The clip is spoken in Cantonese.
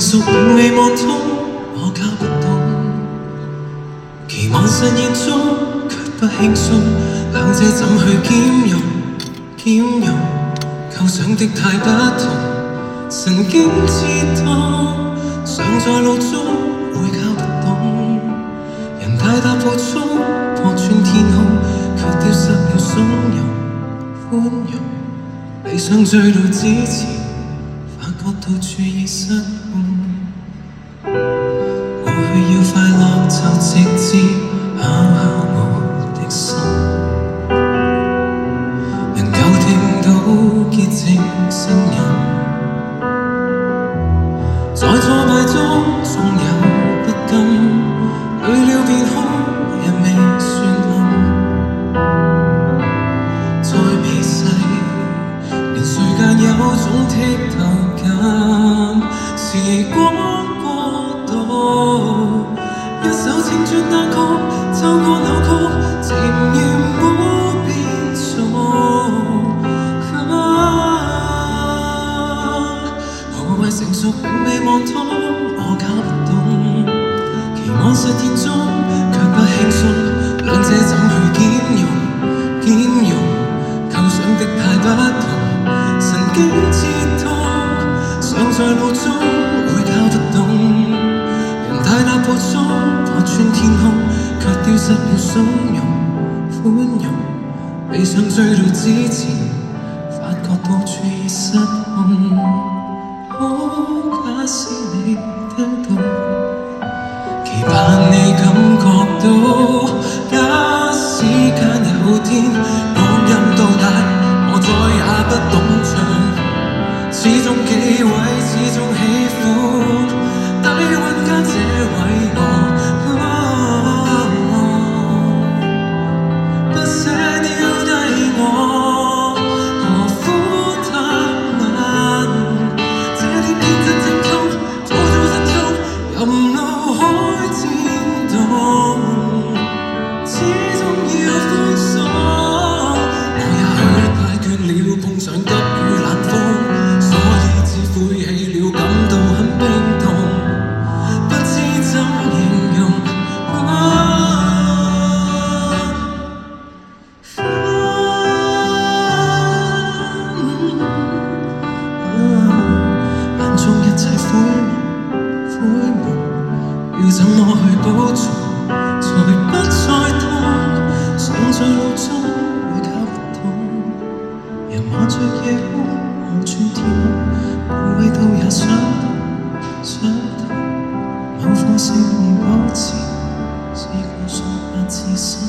熟並未望通，我搞不懂。期望實現中，卻不輕鬆。兩者怎去兼容？構想的太不同，神經刺痛。常在路中會搞不懂，人太大暴躁，破穿天空，卻丟失了鬆容寬容。理想追到之前，發覺到處已失控。過去要快樂就直接考考我的心，能夠聽到潔淨聲音，在挫敗中總有不甘，累了便哭，也未算暗。再微細，連時間有種剔透感，時光過渡，一首青春單曲，奏過扭曲，情願冇變數。何謂成熟並未望通，我搞不懂。期望實現中，卻不輕鬆。兩者怎去兼容？構想的太不同，神經刺痛。常在路中會搞不懂，人太大暴躁，破穿天空，卻丟失了鬆容寬容。理想追到之前，發覺到處已失控。假使你聽到，期盼你感覺到。假使間有天光陰到達，我再也不懂唱，始終忌諱，始終喜歡底蘊間這位我。不捨丟低我，何苦貪婪？這點天真正痛，早失蹤，任腦海戰動，始終要寬鬆。我也許太倦了，碰上急雨冷風，所以只晦氣了，感到很冰凍，不知怎形容。眼中一切灰蒙，要怎麼去補償，才不再痛？想在路中會搞不懂，人望着夜空，望穿天空，每位都也相同。某課四夢保持，試過數百次。